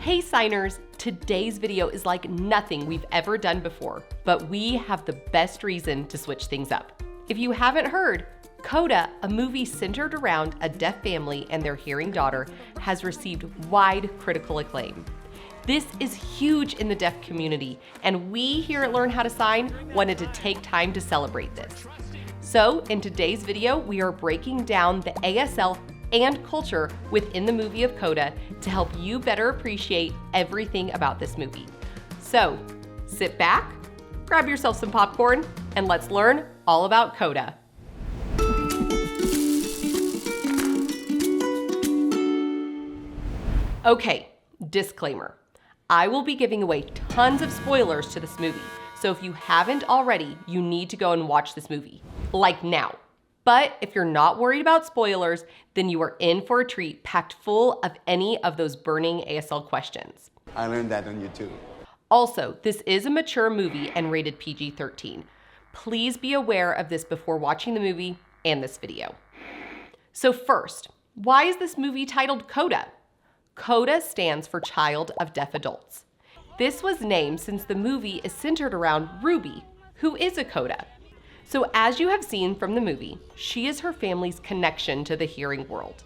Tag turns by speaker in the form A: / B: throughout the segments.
A: Hey signers, today's video is like nothing we've ever done before, but we have the best reason to switch things up. If you haven't heard, CODA, a movie centered around a deaf family and their hearing daughter, has received wide critical acclaim. This is huge in the deaf community, and we here at Learn How to Sign wanted to take time to celebrate this. So in today's video, we are breaking down the ASL and culture within the movie of CODA to help you better appreciate everything about this movie. So sit back, grab yourself some popcorn, and let's learn all about CODA. Okay, disclaimer. I will be giving away tons of spoilers to this movie, so if you haven't already, you need to go and watch this movie, like now. But if you're not worried about spoilers, then you are in for a treat packed full of any of those burning ASL questions.
B: I learned that on YouTube.
A: Also, this is a mature movie and rated PG-13. Please be aware of this before watching the movie and this video. So first, why is this movie titled CODA? CODA stands for Child of Deaf Adults. This was named since the movie is centered around Ruby, who is a CODA. So as you have seen from the movie, she is her family's connection to the hearing world.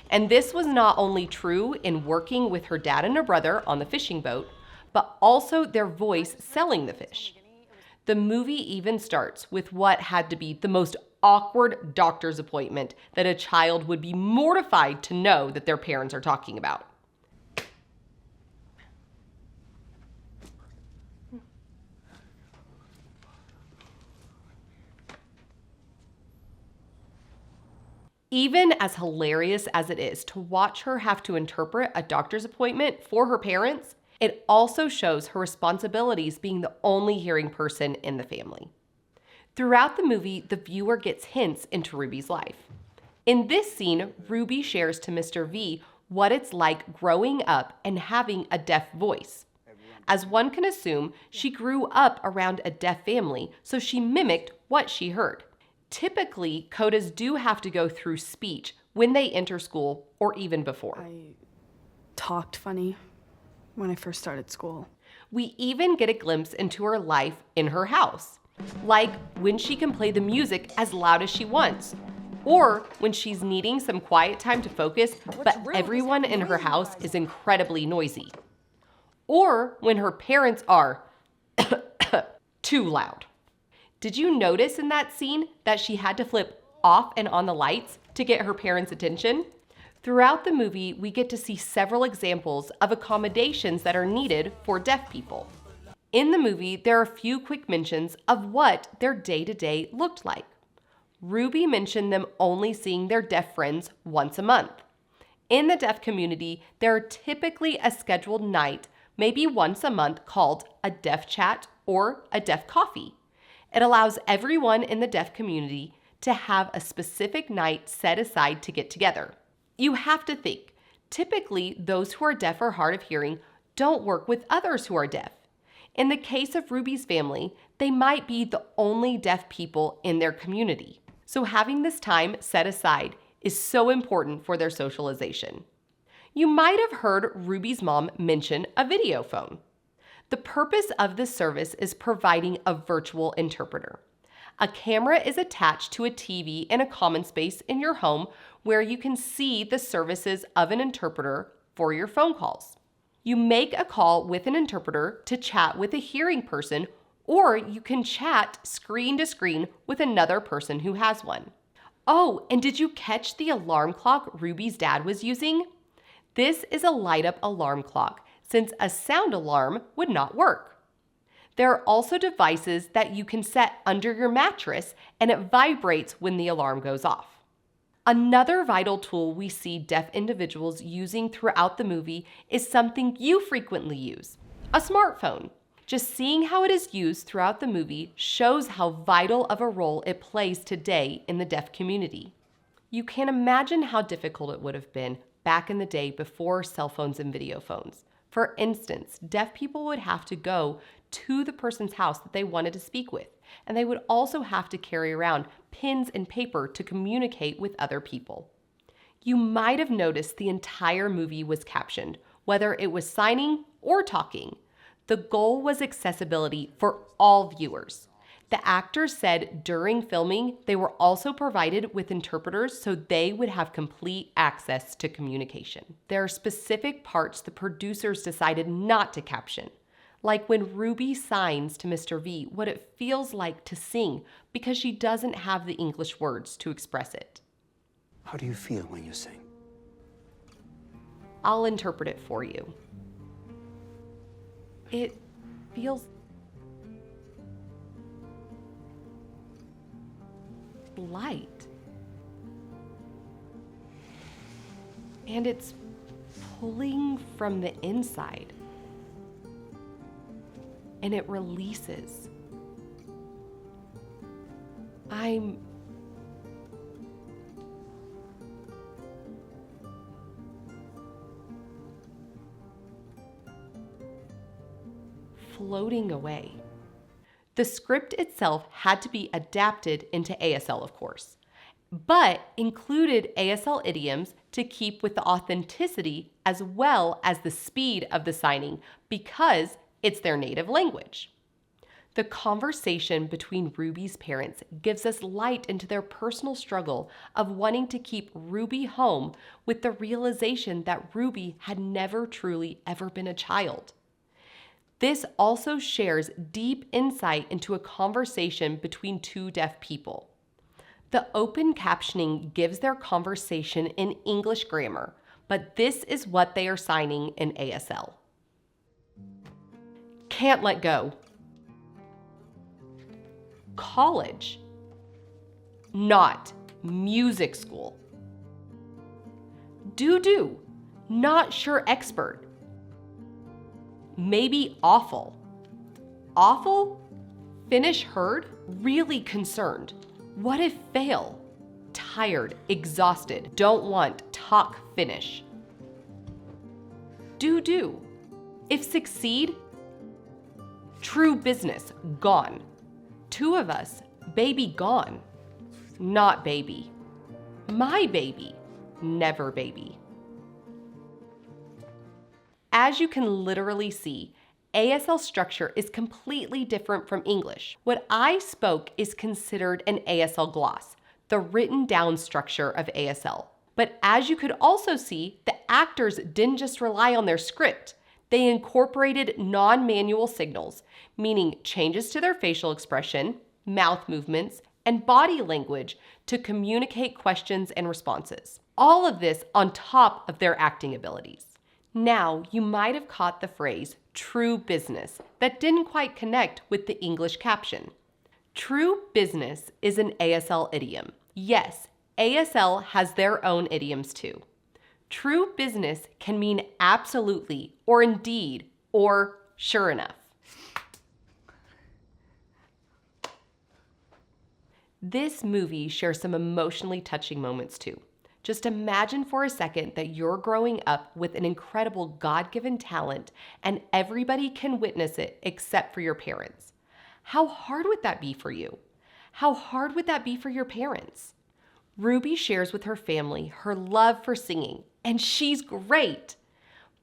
A: And this was not only true in working with her dad and her brother on the fishing boat, but also their voice selling the fish. The movie even starts with what had to be the most awkward doctor's appointment that a child would be mortified to know that their parents are talking about. Even as hilarious as it is to watch her have to interpret a doctor's appointment for her parents, it also shows her responsibilities being the only hearing person in the family. Throughout the movie, the viewer gets hints into Ruby's life. In this scene, Ruby shares to Mr. V what it's like growing up and having a deaf voice. As one can assume, she grew up around a deaf family, so she mimicked what she heard. Typically, CODAs do have to go through speech when they enter school or even before.
C: I talked funny when I first started school.
A: We even get a glimpse into her life in her house, like when she can play the music as loud as she wants, or when she's needing some quiet time to focus, but everyone in her house is incredibly noisy, or when her parents are too loud. Did you notice in that scene that she had to flip off and on the lights to get her parents' attention? Throughout the movie, we get to see several examples of accommodations that are needed for deaf people. In the movie, there are a few quick mentions of what their day-to-day looked like. Ruby mentioned them only seeing their deaf friends once a month. In the deaf community, there are typically a scheduled night, maybe once a month, called a deaf chat or a deaf coffee. It allows everyone in the deaf community to have a specific night set aside to get together. You have to think, typically those who are deaf or hard of hearing don't work with others who are deaf. In the case of Ruby's family, they might be the only deaf people in their community. So having this time set aside is so important for their socialization. You might have heard Ruby's mom mention a video phone. The purpose of this service is providing a virtual interpreter. A camera is attached to a TV in a common space in your home where you can see the services of an interpreter for your phone calls. You make a call with an interpreter to chat with a hearing person, or you can chat screen to screen with another person who has one. Oh, and did you catch the alarm clock Ruby's dad was using? This is a light-up alarm clock, since a sound alarm would not work. There are also devices that you can set under your mattress and it vibrates when the alarm goes off. Another vital tool we see deaf individuals using throughout the movie is something you frequently use, a smartphone. Just seeing how it is used throughout the movie shows how vital of a role it plays today in the deaf community. You can imagine how difficult it would have been back in the day before cell phones and video phones. For instance, deaf people would have to go to the person's house that they wanted to speak with, and they would also have to carry around pens and paper to communicate with other people. You might have noticed the entire movie was captioned, whether it was signing or talking. The goal was accessibility for all viewers. The actors said during filming, they were also provided with interpreters so they would have complete access to communication. There are specific parts the producers decided not to caption, like when Ruby signs to Mr. V what it feels like to sing because she doesn't have the English words to express it.
B: How do you feel when you sing?
A: I'll interpret it for you. It feels light. And it's pulling from the inside. And it releases. I'm floating away. The script itself had to be adapted into ASL, of course, but included ASL idioms to keep with the authenticity as well as the speed of the signing because it's their native language. The conversation between Ruby's parents gives us light into their personal struggle of wanting to keep Ruby home with the realization that Ruby had never truly ever been a child. This also shares deep insight into a conversation between two deaf people. The open captioning gives their conversation in English grammar, but this is what they are signing in ASL. Can't let go. College. Not music school. Do, not sure expert. Maybe awful. Awful? Finish heard? Really concerned. What if fail? Tired, exhausted, don't want, talk, finish. Do. If succeed? True business, gone. Two of us, baby gone. Not baby. My baby, never baby. As you can literally see, ASL structure is completely different from English. What I spoke is considered an ASL gloss, the written down structure of ASL. But as you could also see, the actors didn't just rely on their script. They incorporated non-manual signals, meaning changes to their facial expression, mouth movements, and body language to communicate questions and responses. All of this on top of their acting abilities. Now, you might have caught the phrase true business that didn't quite connect with the English caption. True business is an ASL idiom. Yes, ASL has their own idioms too. True business can mean absolutely, or indeed, or sure enough. This movie shares some emotionally touching moments too. Just imagine for a second that you're growing up with an incredible God-given talent and everybody can witness it except for your parents. How hard would that be for you? How hard would that be for your parents? Ruby shares with her family her love for singing, and she's great.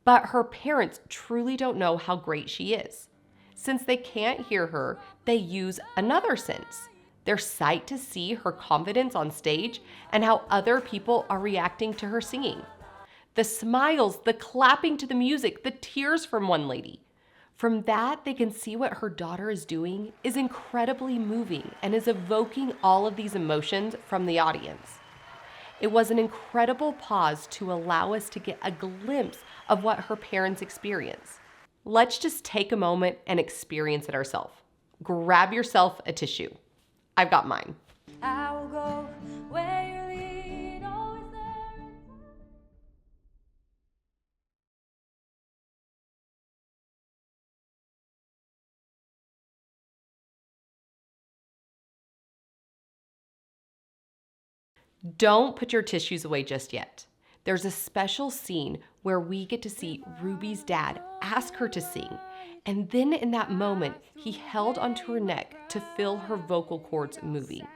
A: But her parents truly don't know how great she is. Since they can't hear her, they use another sense. Their sight to see her confidence on stage and how other people are reacting to her singing. The smiles, the clapping to the music, the tears from one lady. From that, they can see what her daughter is doing is incredibly moving and is evoking all of these emotions from the audience. It was an incredible pause to allow us to get a glimpse of what her parents experience. Let's just take a moment and experience it ourselves. Grab yourself a tissue. I've got mine.
D: I will go where you lead, always there.
A: Don't put your tissues away just yet. There's a special scene where we get to see Ruby's dad ask her to sing, and then in that moment, he held onto her neck to feel her vocal cords moving.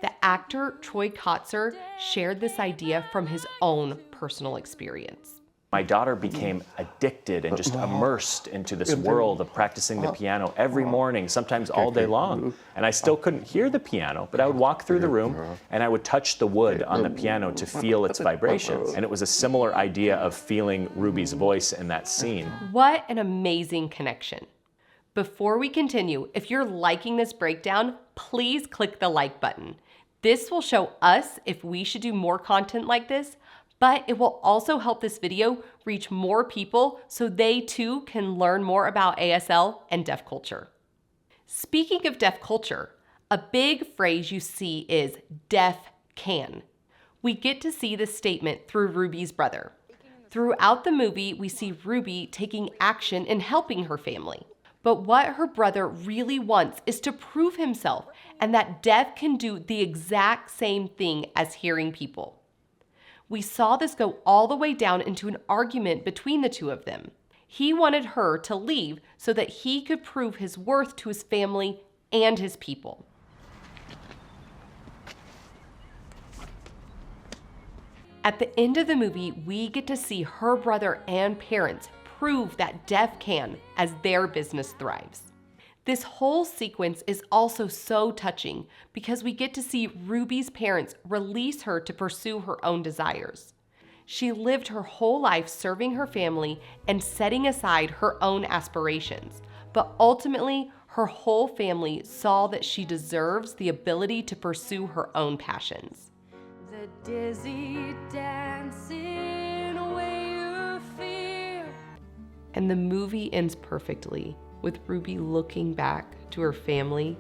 A: The actor Troy Kotzer shared this idea from his own personal experience.
E: My daughter became addicted and just immersed into this world of practicing the piano every morning, sometimes all day long. And I still couldn't hear the piano, but I would walk through the room and I would touch the wood on the piano to feel its vibrations. And it was a similar idea of feeling Ruby's voice in that scene.
A: What an amazing connection. Before we continue, if you're liking this breakdown, please click the like button. This will show us if we should do more content like this, but it will also help this video reach more people so they too can learn more about ASL and deaf culture. Speaking of deaf culture, a big phrase you see is deaf can. We get to see this statement through Ruby's brother. Throughout the movie, we see Ruby taking action and helping her family. But what her brother really wants is to prove himself and that deaf can do the exact same thing as hearing people. We saw this go all the way down into an argument between the two of them. He wanted her to leave so that he could prove his worth to his family and his people. At the end of the movie, we get to see her brother and parents prove that deaf can as their business thrives. This whole sequence is also so touching because we get to see Ruby's parents release her to pursue her own desires. She lived her whole life serving her family and setting aside her own aspirations, but ultimately her whole family saw that she deserves the ability to pursue her own passions.
D: The dizzy dancing away your fear.
A: And the movie ends perfectly with Ruby looking back to her family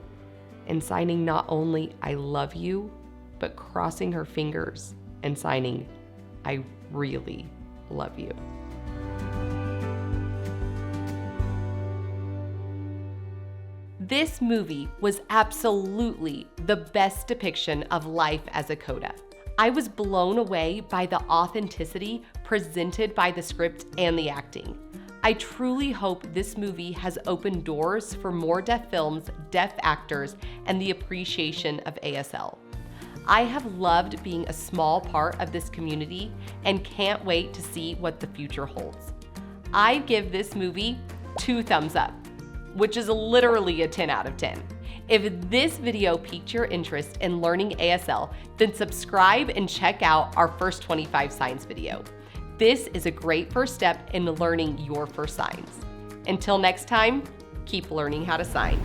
A: and signing not only "I love you," but crossing her fingers and signing "I really love you." This movie was absolutely the best depiction of life as a CODA. I was blown away by the authenticity presented by the script and the acting. I truly hope this movie has opened doors for more deaf films, deaf actors, and the appreciation of ASL. I have loved being a small part of this community and can't wait to see what the future holds. I give this movie 2 thumbs up, which is literally a 10 out of 10. If this video piqued your interest in learning ASL, then subscribe and check out our first 25 signs video. This is a great first step in learning your first signs. Until next time, keep learning how to sign.